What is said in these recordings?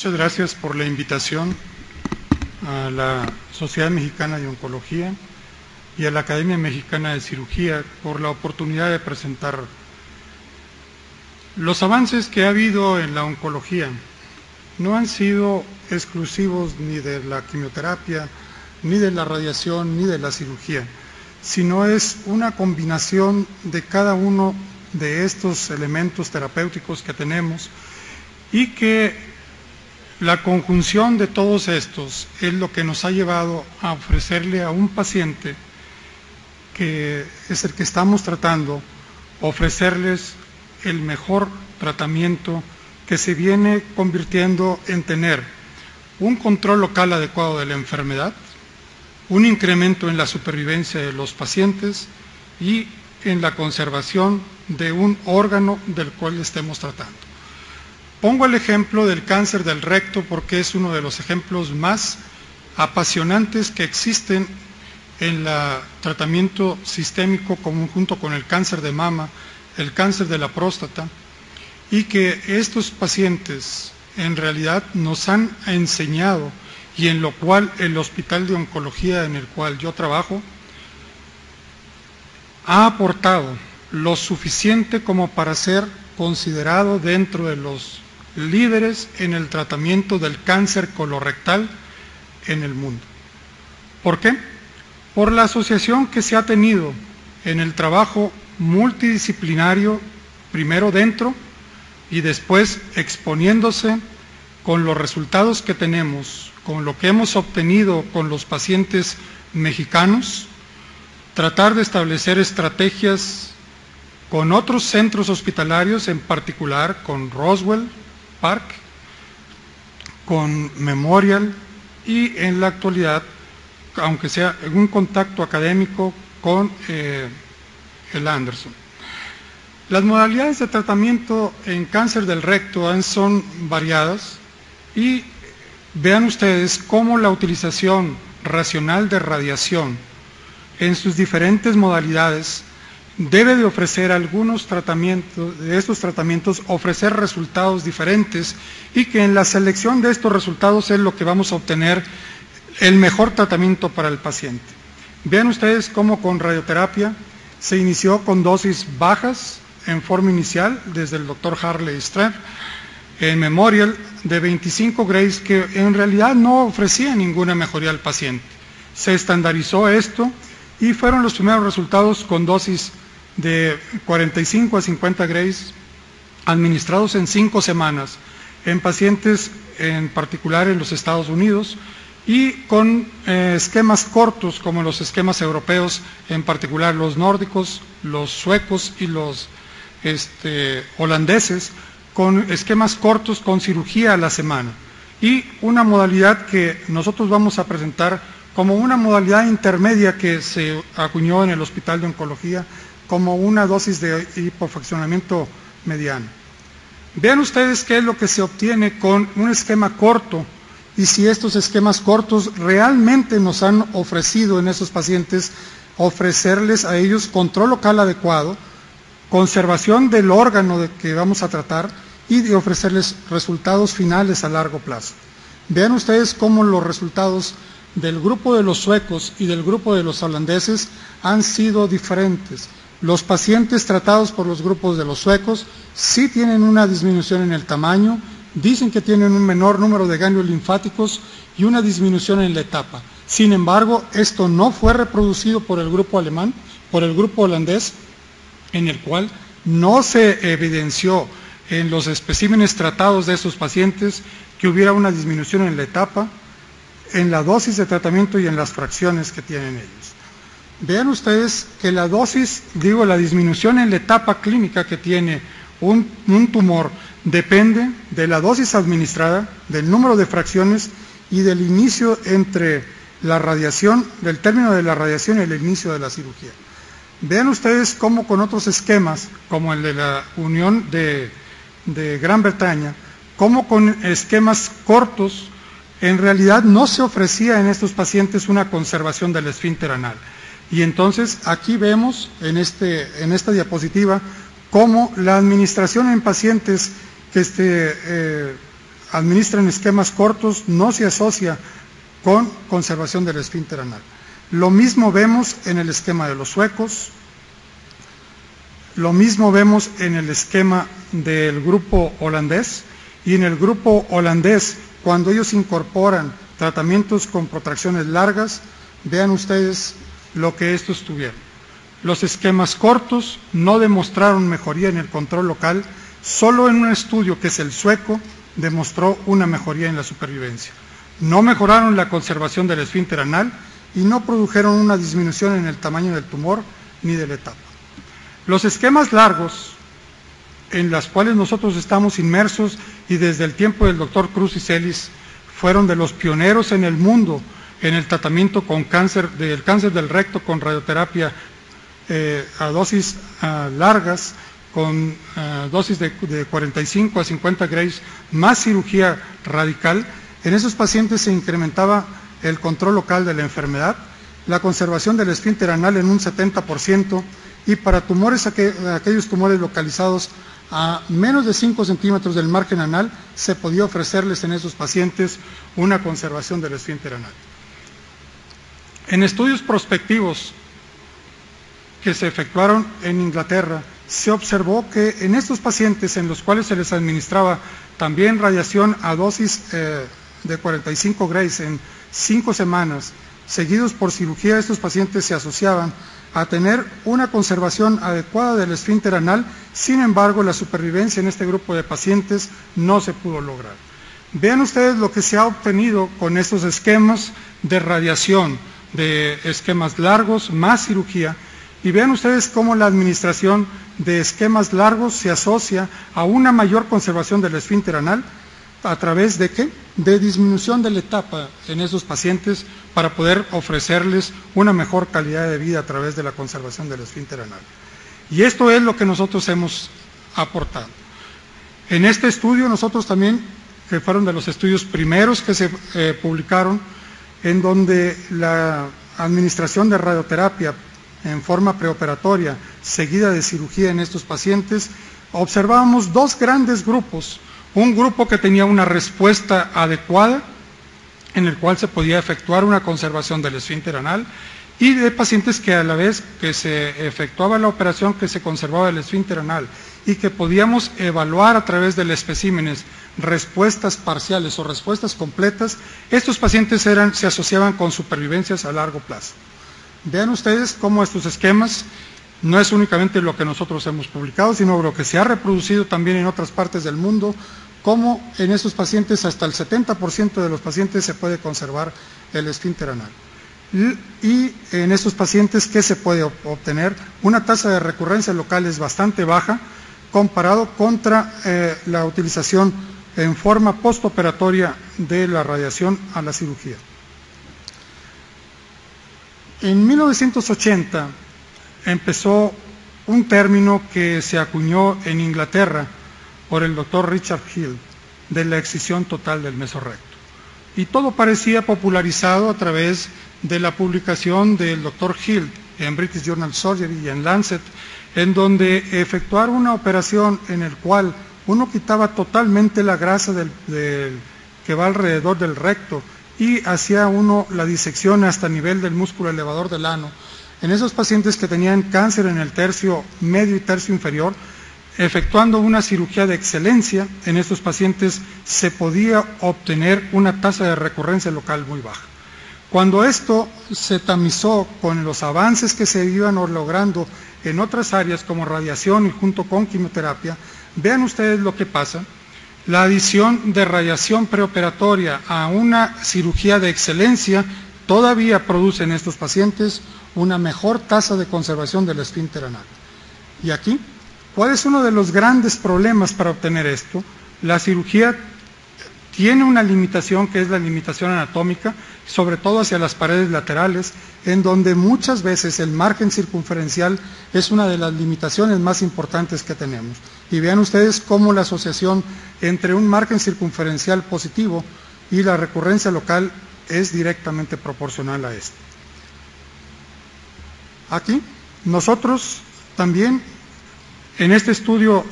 Muchas gracias por la invitación a la Sociedad Mexicana de Oncología y a la Academia Mexicana de Cirugía por la oportunidad de presentar los avances que ha habido en la oncología. No han sido exclusivos ni de la quimioterapia, ni de la radiación, ni de la cirugía, sino es una combinación de cada uno de estos elementos terapéuticos que tenemos y que la conjunción de todos estos es lo que nos ha llevado a ofrecerle a un paciente, que es el que estamos tratando, ofrecerles el mejor tratamiento que se viene convirtiendo en tener un control local adecuado de la enfermedad, un incremento en la supervivencia de los pacientes y en la conservación de un órgano del cual estemos tratando. Pongo el ejemplo del cáncer del recto porque es uno de los ejemplos más apasionantes que existen en el tratamiento sistémico junto con el cáncer de mama, el cáncer de la próstata, y que estos pacientes en realidad nos han enseñado, y en lo cual el Hospital de Oncología en el cual yo trabajo ha aportado lo suficiente como para ser considerado dentro de los líderes en el tratamiento del cáncer colorectal en el mundo. ¿Por qué? Por la asociación que se ha tenido en el trabajo multidisciplinario, primero dentro y después exponiéndose con los resultados que tenemos, con lo que hemos obtenido con los pacientes mexicanos, tratar de establecer estrategias con otros centros hospitalarios, en particular con Roswell Park, con Memorial y en la actualidad, aunque sea en un contacto académico, con el Anderson. Las modalidades de tratamiento en cáncer del recto son variadas y vean ustedes cómo la utilización racional de radiación en sus diferentes modalidades debe de ofrecer algunos tratamientos, de estos tratamientos ofrecer resultados diferentes y que en la selección de estos resultados es lo que vamos a obtener el mejor tratamiento para el paciente. Vean ustedes cómo con radioterapia se inició con dosis bajas en forma inicial desde el Dr. Harley Streff en Memorial de 25 grays que en realidad no ofrecía ninguna mejoría al paciente. Se estandarizó esto y fueron los primeros resultados con dosis de 45 a 50 grays administrados en 5 semanas en pacientes en particular en los Estados Unidos y con esquemas cortos como los esquemas europeos, en particular los nórdicos, los suecos y los holandeses, con esquemas cortos con cirugía a la semana y una modalidad que nosotros vamos a presentar como una modalidad intermedia que se acuñó en el Hospital de Oncología como una dosis de hipofraccionamiento mediano. Vean ustedes qué es lo que se obtiene con un esquema corto y si estos esquemas cortos realmente nos han ofrecido en esos pacientes ofrecerles a ellos control local adecuado, conservación del órgano que vamos a tratar y de ofrecerles resultados finales a largo plazo. Vean ustedes cómo los resultados del grupo de los suecos y del grupo de los holandeses han sido diferentes. Los pacientes tratados por los grupos de los suecos sí tienen una disminución en el tamaño, dicen que tienen un menor número de ganglios linfáticos y una disminución en la etapa. Sin embargo, esto no fue reproducido por el grupo alemán, por el grupo holandés, en el cual no se evidenció en los especímenes tratados de estos pacientes que hubiera una disminución en la etapa, en la dosis de tratamiento y en las fracciones que tienen ellos. Vean ustedes que la dosis, la disminución en la etapa clínica que tiene un tumor depende de la dosis administrada, del número de fracciones y del inicio entre la radiación, del término de la radiación y el inicio de la cirugía. Vean ustedes cómo con otros esquemas, como el de la Unión de Gran Bretaña, cómo con esquemas cortos, en realidad no se ofrecía en estos pacientes una conservación del esfínter anal. Y entonces aquí vemos en esta diapositiva cómo la administración en pacientes que administran esquemas cortos no se asocia con conservación del esfínter anal. Lo mismo vemos en el esquema de los suecos, lo mismo vemos en el esquema del grupo holandés, y en el grupo holandés, cuando ellos incorporan tratamientos con protracciones largas, vean ustedes lo que estos tuvieron. Los esquemas cortos no demostraron mejoría en el control local, solo en un estudio que es el sueco demostró una mejoría en la supervivencia. No mejoraron la conservación del esfínter anal y no produjeron una disminución en el tamaño del tumor ni de la etapa. Los esquemas largos, en los cuales nosotros estamos inmersos y desde el tiempo del doctor Cruz y Celis, fueron de los pioneros en el mundo en el tratamiento con cáncer del recto con radioterapia a dosis largas, con dosis de 45 a 50 grays, más cirugía radical. En esos pacientes se incrementaba el control local de la enfermedad, la conservación del esfínter anal en un 70%, y para tumores, aquellos tumores localizados a menos de 5 centímetros del margen anal, se podía ofrecerles en esos pacientes una conservación del esfínter anal. En estudios prospectivos que se efectuaron en Inglaterra, se observó que en estos pacientes en los cuales se les administraba también radiación a dosis de 45 grays en 5 semanas, seguidos por cirugía, estos pacientes se asociaban a tener una conservación adecuada del esfínter anal. Sin embargo, la supervivencia en este grupo de pacientes no se pudo lograr. Vean ustedes lo que se ha obtenido con estos esquemas de radiación, de esquemas largos más cirugía, y vean ustedes cómo la administración de esquemas largos se asocia a una mayor conservación del esfínter anal. ¿A través de qué? De disminución de la etapa en esos pacientes para poder ofrecerles una mejor calidad de vida a través de la conservación del esfínter anal. Y esto es lo que nosotros hemos aportado. En este estudio nosotros también, que fueron de los estudios primeros que se publicaron, en donde la administración de radioterapia en forma preoperatoria seguida de cirugía en estos pacientes, observábamos dos grandes grupos. Un grupo que tenía una respuesta adecuada, en el cual se podía efectuar una conservación del esfínter anal, y de pacientes que a la vez que se efectuaba la operación que se conservaba el esfínter anal y que podíamos evaluar a través de los especímenes respuestas parciales o respuestas completas, estos pacientes se asociaban con supervivencias a largo plazo. Vean ustedes cómo estos esquemas no es únicamente lo que nosotros hemos publicado, sino lo que se ha reproducido también en otras partes del mundo, como en estos pacientes hasta el 70% de los pacientes se puede conservar el esfínter anal. Y en estos pacientes, ¿qué se puede obtener? Una tasa de recurrencia local es bastante baja comparado contra la utilización en forma postoperatoria de la radiación a la cirugía. En 1980 empezó un término que se acuñó en Inglaterra por el doctor Richard Hill, de la excisión total del mesorrecto. Y todo parecía popularizado a través de la publicación del doctor Hill en British Journal of Surgery y en Lancet, en donde efectuar una operación en el cual uno quitaba totalmente la grasa que va alrededor del recto y hacía uno la disección hasta el nivel del músculo elevador del ano, en esos pacientes que tenían cáncer en el tercio medio y tercio inferior, efectuando una cirugía de excelencia, en estos pacientes se podía obtener una tasa de recurrencia local muy baja. Cuando esto se tamizó con los avances que se iban logrando en otras áreas como radiación y junto con quimioterapia, vean ustedes lo que pasa. La adición de radiación preoperatoria a una cirugía de excelencia todavía produce en estos pacientes una mejor tasa de conservación del esfínter anal. Y aquí, ¿cuál es uno de los grandes problemas para obtener esto? La cirugía tiene una limitación que es la limitación anatómica, sobre todo hacia las paredes laterales, en donde muchas veces el margen circunferencial es una de las limitaciones más importantes que tenemos. Y vean ustedes cómo la asociación entre un margen circunferencial positivo y la recurrencia local es directamente proporcional a esto. Aquí, nosotros también, en este estudio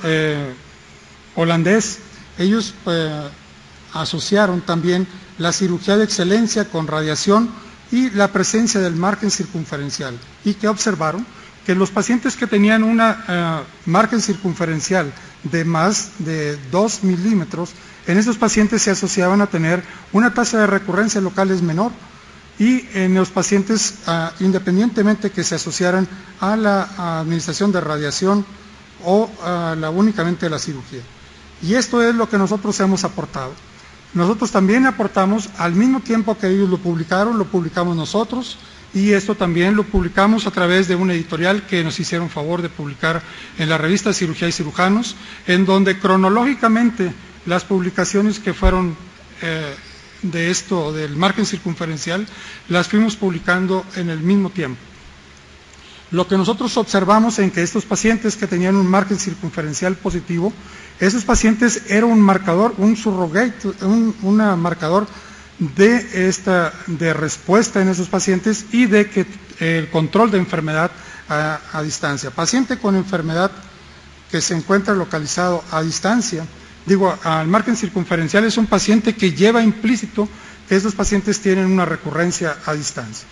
holandés, ellos asociaron también la cirugía de excelencia con radiación y la presencia del margen circunferencial, y que observaron que los pacientes que tenían una margen circunferencial de más de 2 milímetros, en esos pacientes se asociaban a tener una tasa de recurrencia locales menor, y en los pacientes, independientemente que se asociaran a la administración de radiación o únicamente a la cirugía. Y esto es lo que nosotros hemos aportado. Nosotros también aportamos, al mismo tiempo que ellos lo publicaron, lo publicamos nosotros, y esto también lo publicamos a través de un editorial que nos hicieron favor de publicar en la revista Cirugía y Cirujanos, en donde cronológicamente las publicaciones que fueron de esto, del margen circunferencial, las fuimos publicando en el mismo tiempo. Lo que nosotros observamos en que estos pacientes que tenían un margen circunferencial positivo, esos pacientes era un marcador, un surrogate, un marcador de respuesta en esos pacientes y de que el control de enfermedad a distancia. Paciente con enfermedad que se encuentra localizado a distancia, al margen circunferencial, es un paciente que lleva implícito que esos pacientes tienen una recurrencia a distancia.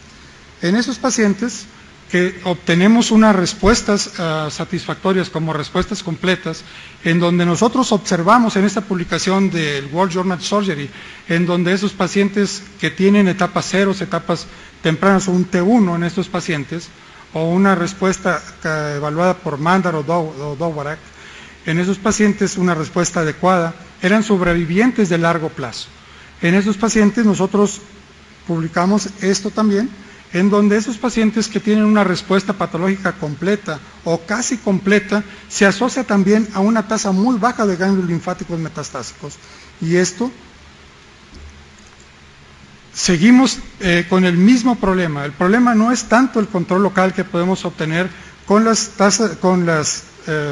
En esos pacientes que obtenemos unas respuestas satisfactorias como respuestas completas, en donde nosotros observamos en esta publicación del World Journal of Surgery, en donde esos pacientes que tienen etapas ceros, etapas tempranas o un T1 en estos pacientes, o una respuesta evaluada por Mandar o Dvorak, en esos pacientes una respuesta adecuada, eran sobrevivientes de largo plazo. En esos pacientes nosotros publicamos esto también, en donde esos pacientes que tienen una respuesta patológica completa o casi completa, se asocia también a una tasa muy baja de ganglios linfáticos metastásicos. Y esto, seguimos con el mismo problema. El problema no es tanto el control local que podemos obtener con los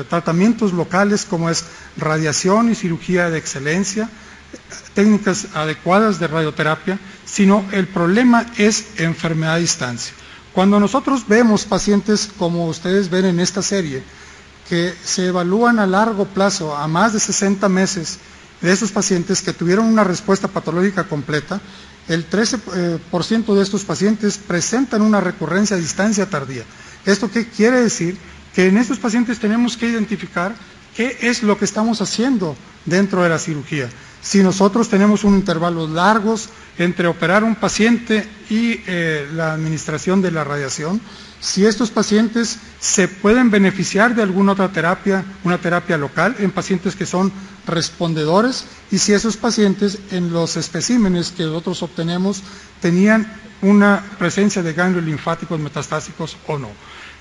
tratamientos locales como es radiación y cirugía de excelencia, técnicas adecuadas de radioterapia, sino el problema es enfermedad a distancia. Cuando nosotros vemos pacientes como ustedes ven en esta serie, que se evalúan a largo plazo, a más de 60 meses, de esos pacientes que tuvieron una respuesta patológica completa, el 13% de estos pacientes presentan una recurrencia a distancia tardía. ¿Esto qué quiere decir? Que en estos pacientes tenemos que identificar qué es lo que estamos haciendo dentro de la cirugía. Si nosotros tenemos un intervalo largos entre operar un paciente y la administración de la radiación, si estos pacientes se pueden beneficiar de alguna otra terapia, una terapia local, en pacientes que son respondedores, y si esos pacientes en los especímenes que nosotros obtenemos tenían una presencia de ganglios linfáticos metastásicos o no.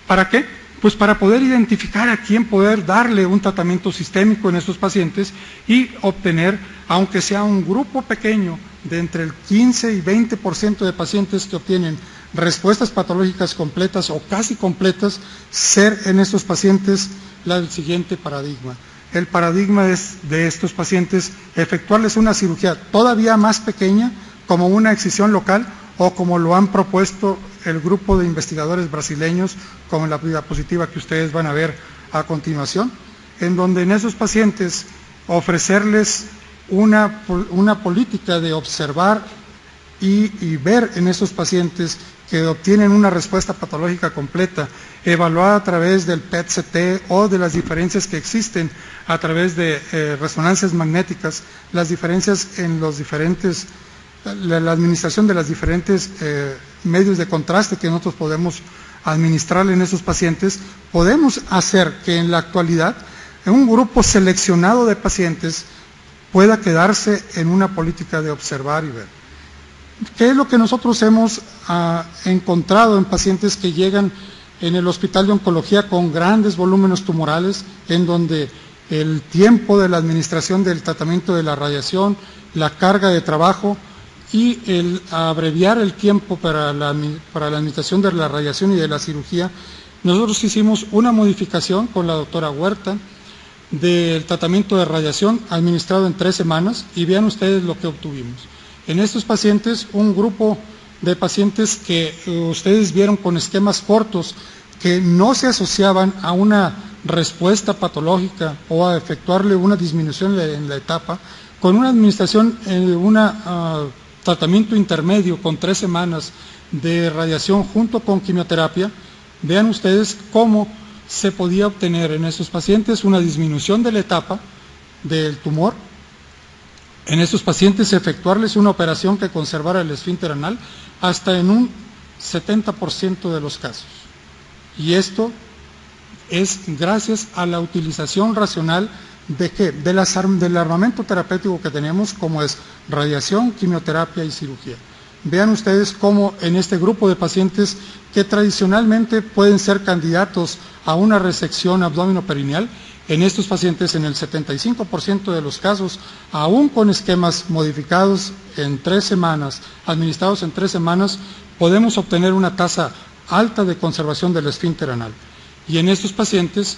¿Para qué? Pues para poder identificar a quién poder darle un tratamiento sistémico en estos pacientes y obtener, aunque sea un grupo pequeño de entre el 15 y 20% de pacientes que obtienen respuestas patológicas completas o casi completas, ser en estos pacientes el siguiente paradigma. El paradigma es de estos pacientes efectuarles una cirugía todavía más pequeña, como una excisión local, o como lo han propuesto el grupo de investigadores brasileños, como en la diapositiva que ustedes van a ver a continuación, en donde en esos pacientes ofrecerles una política de observar y ver en esos pacientes que obtienen una respuesta patológica completa, evaluada a través del PET-CT o de las diferencias que existen a través de resonancias magnéticas, las diferencias en los diferentes, la administración de los diferentes medios de contraste que nosotros podemos administrarle en esos pacientes, podemos hacer que en la actualidad un grupo seleccionado de pacientes pueda quedarse en una política de observar y ver. ¿Qué es lo que nosotros hemos encontrado en pacientes que llegan en el hospital de oncología con grandes volúmenes tumorales, en donde el tiempo de la administración del tratamiento de la radiación, la carga de trabajo y el abreviar el tiempo para la administración de la radiación y de la cirugía? Nosotros hicimos una modificación con la doctora Huerta del tratamiento de radiación administrado en 3 semanas, y vean ustedes lo que obtuvimos. En estos pacientes, un grupo de pacientes que ustedes vieron con esquemas cortos, que no se asociaban a una respuesta patológica o a efectuarle una disminución en la etapa, con una administración, tratamiento intermedio con 3 semanas de radiación junto con quimioterapia, vean ustedes cómo se podía obtener en estos pacientes una disminución de la etapa del tumor. En estos pacientes efectuarles una operación que conservara el esfínter anal hasta en un 70% de los casos. Y esto es gracias a la utilización racional ¿de qué? Del armamento terapéutico que tenemos, como es radiación, quimioterapia y cirugía. Vean ustedes cómo en este grupo de pacientes que tradicionalmente pueden ser candidatos a una resección abdominoperineal, en estos pacientes, en el 75% de los casos, aún con esquemas modificados en 3 semanas, administrados en 3 semanas, podemos obtener una tasa alta de conservación del esfínter anal. Y en estos pacientes,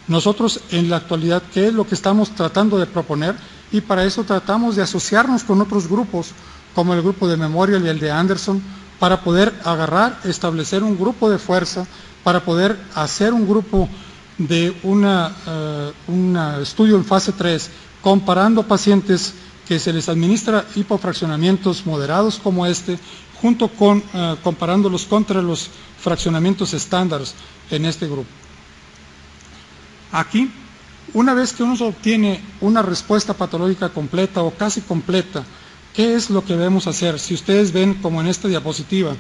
nosotros en la actualidad, ¿qué es lo que estamos tratando de proponer? Y para eso tratamos de asociarnos con otros grupos, como el grupo de Memorial y el de Anderson, para poder agarrar, establecer un grupo de fuerza, para poder hacer un grupo de un estudio en fase 3, comparando pacientes que se les administra hipofraccionamientos moderados como este, junto con, comparándolos contra los fraccionamientos estándares en este grupo. Aquí, una vez que uno obtiene una respuesta patológica completa o casi completa, ¿qué es lo que debemos hacer? Si ustedes ven, como en esta diapositiva,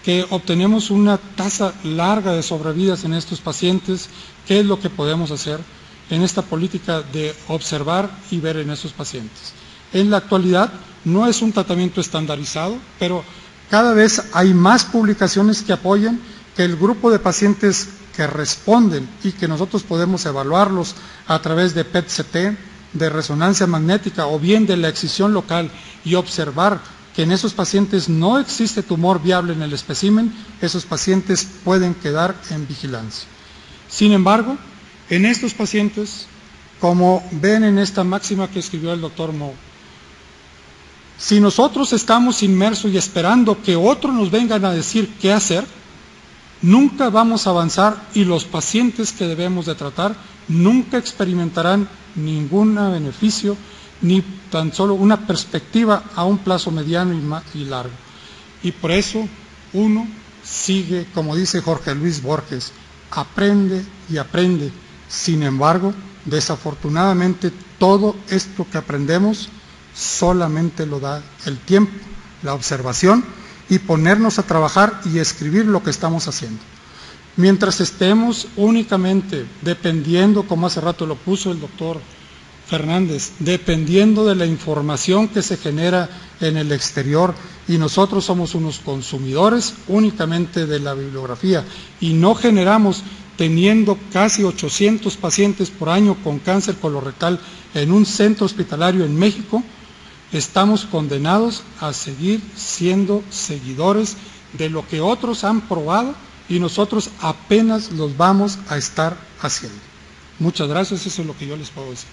que obtenemos una tasa larga de sobrevidas en estos pacientes, ¿qué es lo que podemos hacer en esta política de observar y ver en estos pacientes? En la actualidad no es un tratamiento estandarizado, pero cada vez hay más publicaciones que apoyan que el grupo de pacientes que responden y que nosotros podemos evaluarlos a través de PET-CT, de resonancia magnética o bien de la excisión local y observar que en esos pacientes no existe tumor viable en el espécimen, esos pacientes pueden quedar en vigilancia. Sin embargo, en estos pacientes, como ven en esta máxima que escribió el doctor Moe, si nosotros estamos inmersos y esperando que otros nos vengan a decir qué hacer, nunca vamos a avanzar y los pacientes que debemos de tratar nunca experimentarán ningún beneficio ni tan solo una perspectiva a un plazo mediano y largo. Y por eso uno sigue, como dice Jorge Luis Borges, aprende y aprende. Sin embargo, desafortunadamente todo esto que aprendemos solamente lo da el tiempo, la observación y ponernos a trabajar y escribir lo que estamos haciendo. Mientras estemos únicamente dependiendo, como hace rato lo puso el doctor Fernández, dependiendo de la información que se genera en el exterior y nosotros somos unos consumidores únicamente de la bibliografía y no generamos, teniendo casi 800 pacientes por año con cáncer colorectal en un centro hospitalario en México, estamos condenados a seguir siendo seguidores de lo que otros han probado y nosotros apenas los vamos a estar haciendo. Muchas gracias, eso es lo que yo les puedo decir.